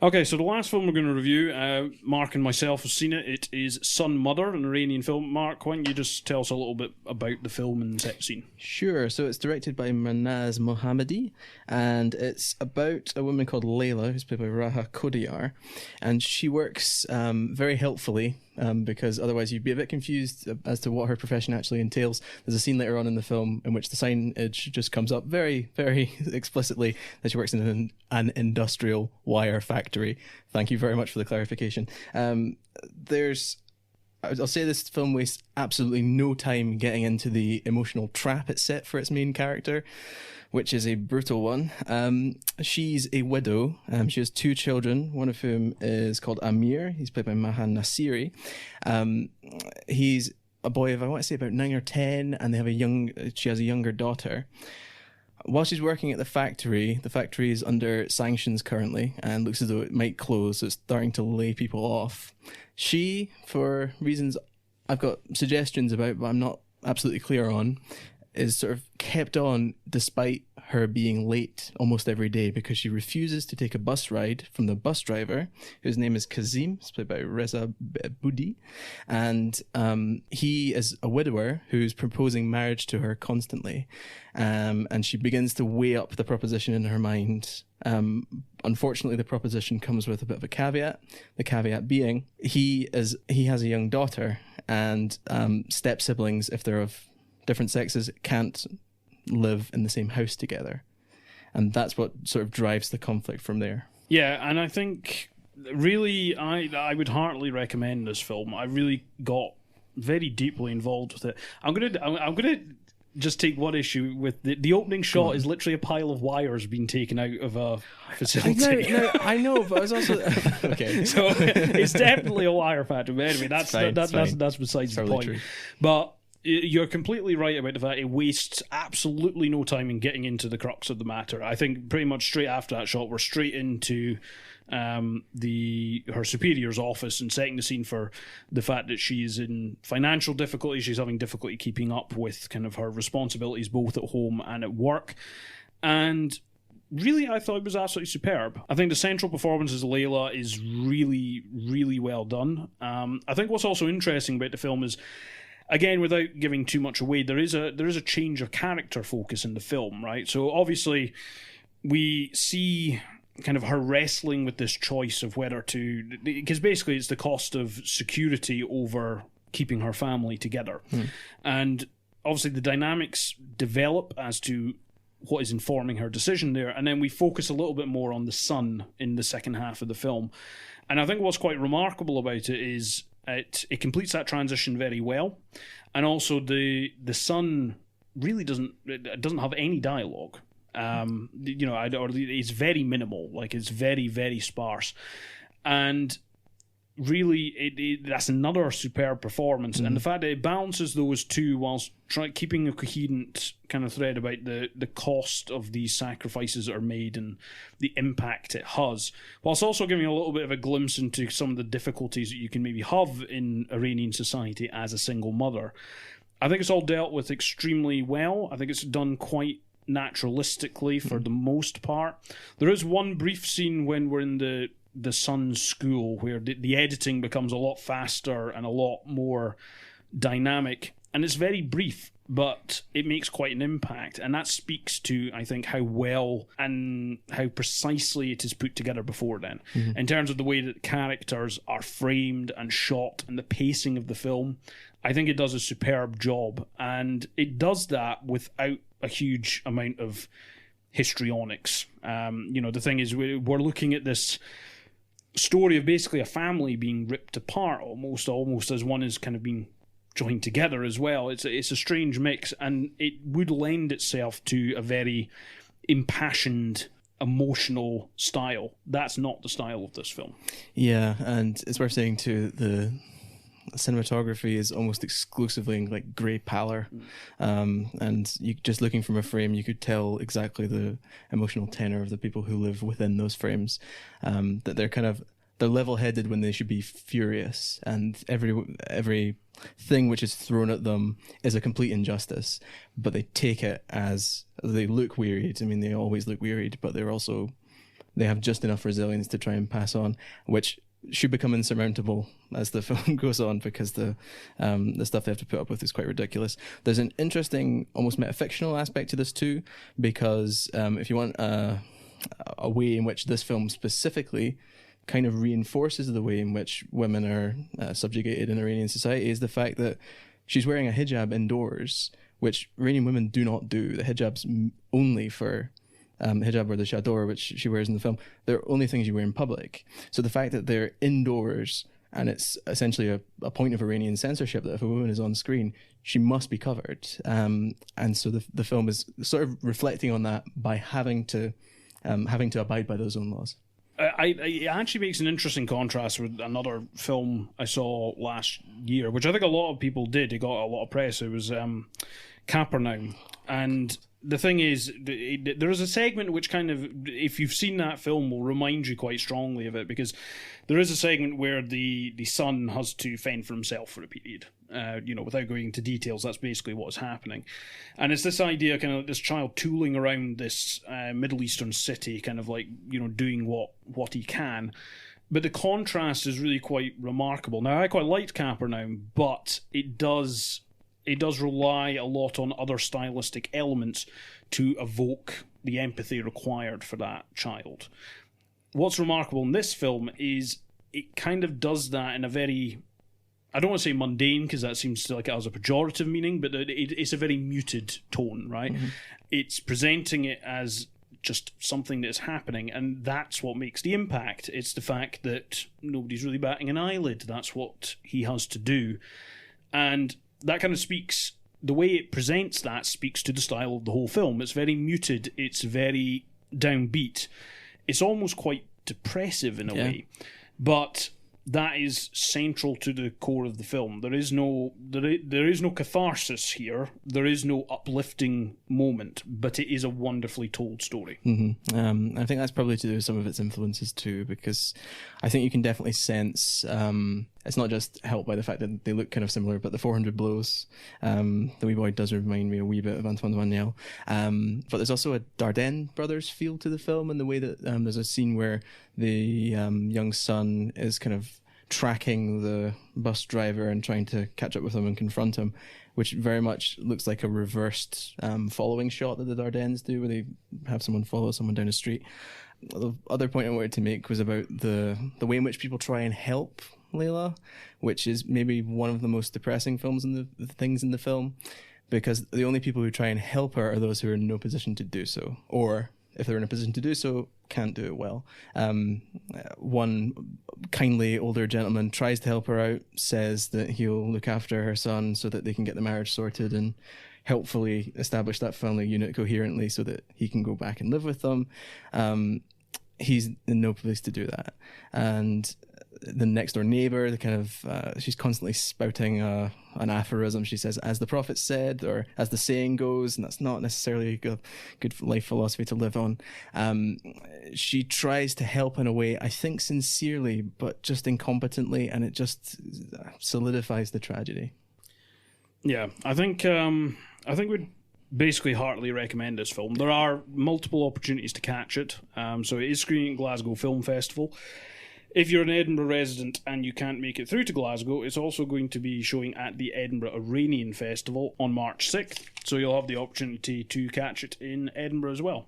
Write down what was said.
Okay, so the last film we're going to review, Mark and myself have seen it. It is Son Mother, an Iranian film. Mark, why don't you just tell us a little bit about the film and set scene? Sure. So it's directed by Manaz Mohammadi, and it's about a woman called Layla, who's played by Raha Kodiyar, and she works very helpfully, because otherwise you'd be a bit confused as to what her profession actually entails. There's a scene later on in the film in which the signage just comes up very, very explicitly that she works in an industrial wire factory. Thank you very much for the clarification. I'll say this film wastes absolutely no time getting into the emotional trap it's set for its main character, which is a brutal one. She's a widow. She has 2 children, one of whom is called Amir. He's played by Mahan Nasiri. He's a boy of, I want to say, about 9 or 10, and she has a younger daughter. While she's working at the factory is under sanctions currently and looks as though it might close, so it's starting to lay people off. She, for reasons I've got suggestions about, but I'm not absolutely clear on, is sort of kept on despite her being late almost every day because she refuses to take a bus ride from the bus driver, whose name is Kazim, it's played by Reza Budi, and he is a widower who's proposing marriage to her constantly, and she begins to weigh up the proposition in her mind. Unfortunately, the proposition comes with a bit of a caveat, the caveat being he has a young daughter, and step siblings, if they're of different sexes, can't live in the same house together, and that's what sort of drives the conflict from there. Yeah, and I think really I would heartily recommend this film. I really got very deeply involved with it. I'm gonna just take one issue with the opening shot is literally a pile of wires being taken out of a facility. I know, but I was also okay. So it's definitely a wire factory. But anyway, that's besides the point. True. But you're completely right about the fact it wastes absolutely no time in getting into the crux of the matter. I think pretty much straight after that shot, we're straight into her superior's office and setting the scene for the fact that she's in financial difficulty. She's having difficulty keeping up with kind of her responsibilities both at home and at work. And really, I thought it was absolutely superb. I think the central performance as Layla is really, really well done. I think what's also interesting about the film is, again, without giving too much away, there is a change of character focus in the film, right? So obviously, we see kind of her wrestling with this choice of whether to, because basically it's the cost of security over keeping her family together. And obviously the dynamics develop as to what is informing her decision there, and then we focus a little bit more on the son in the second half of the film. And I think what's quite remarkable about it is it completes that transition very well, and also the son really doesn't have any dialogue. It's very minimal, like it's very, very sparse, and really that's another superb performance. And the fact that it balances those two whilst keeping a coherent kind of thread about the cost of these sacrifices that are made and the impact it has, whilst also giving a little bit of a glimpse into some of the difficulties that you can maybe have in Iranian society as a single mother. I think it's all dealt with extremely well. I think it's done quite naturalistically for the most part. There is one brief scene when we're in the son's school where the editing becomes a lot faster and a lot more dynamic, and it's very brief, but it makes quite an impact, and that speaks to, I think, how well and how precisely it is put together before then, in terms of the way that characters are framed and shot and the pacing of the film. I think it does a superb job, and it does that without a huge amount of histrionics. The thing is, we're looking at this story of basically a family being ripped apart almost as one is kind of being joined together as well. It's a strange mix, and it would lend itself to a very impassioned, emotional style. That's not the style of this film. Yeah, and it's worth saying too, the cinematography is almost exclusively in like grey pallor, and you just looking from a frame you could tell exactly the emotional tenor of the people who live within those frames, that they're level-headed when they should be furious, and every thing which is thrown at them is a complete injustice, but they take it as they look wearied. I mean, they always look wearied, but they're also they have just enough resilience to try and pass on, which should become insurmountable as the film goes on, because the stuff they have to put up with is quite ridiculous. There's an interesting, almost metafictional aspect to this too, because if you want a way in which this film specifically kind of reinforces the way in which women are subjugated in Iranian society, is the fact that she's wearing a hijab indoors, which Iranian women do not do. The hijab's only for hijab or the chador, which she wears in the film. They're only things you wear in public. So the fact that they're indoors, and it's essentially a point of Iranian censorship that if a woman is on screen, she must be covered. And so the film is sort of reflecting on that by having to abide by those own laws. It actually makes an interesting contrast with another film I saw last year, which I think a lot of people did. It got a lot of press. It was Capernaum. And the thing is, there is a segment which kind of, if you've seen that film, will remind you quite strongly of it, because there is a segment where the son has to fend for himself for a period. Without going into details, that's basically what's happening. And it's this idea, kind of this child tooling around this Middle Eastern city, kind of like, doing what he can. But the contrast is really quite remarkable. Now, I quite liked Capernaum, but it does rely a lot on other stylistic elements to evoke the empathy required for that child. What's remarkable in this film is it kind of does that in a very, I don't want to say mundane, because that seems like it has a pejorative meaning, but it's a very muted tone, right? Mm-hmm. It's presenting it as just something that's happening, and that's what makes the impact. It's the fact that nobody's really batting an eyelid. That's what he has to do. And that kind of speaks, the way it presents that speaks to the style of the whole film. It's very muted, it's very downbeat. It's almost quite depressive in a way. But that is central to the core of the film. There is no catharsis here. There is no uplifting moment, but it is a wonderfully told story. Mm-hmm. I think that's probably to do with some of its influences too, because I think you can definitely sense it's not just helped by the fact that they look kind of similar, but the 400 Blows, the wee boy does remind me a wee bit of Antoine Doinel. But there's also a Dardenne brothers feel to the film, in the way that there's a scene where the young son is kind of tracking the bus driver and trying to catch up with him and confront him, which very much looks like a reversed following shot that the Dardennes do, where they have someone follow someone down a street. The other point I wanted to make was about the way in which people try and help Layla, which is maybe one of the most depressing things in the film, because the only people who try and help her are those who are in no position to do so, or if they're in a position to do so, can't do it well. One kindly older gentleman tries to help her out, says that he'll look after her son so that they can get the marriage sorted and helpfully establish that family unit coherently so that he can go back and live with them. He's in no place to do that. And the next door neighbor, the kind of she's constantly spouting an aphorism. She says, "As the prophet said," or "as the saying goes," and that's not necessarily a good life philosophy to live on. She tries to help in a way, I think sincerely, but just incompetently, and it just solidifies the tragedy. Yeah, I think we'd basically heartily recommend this film. There are multiple opportunities to catch it. So it is screening at Glasgow Film Festival. If you're an Edinburgh resident and you can't make it through to Glasgow, it's also going to be showing at the Edinburgh Iranian Festival on March 6th, so you'll have the opportunity to catch it in Edinburgh as well.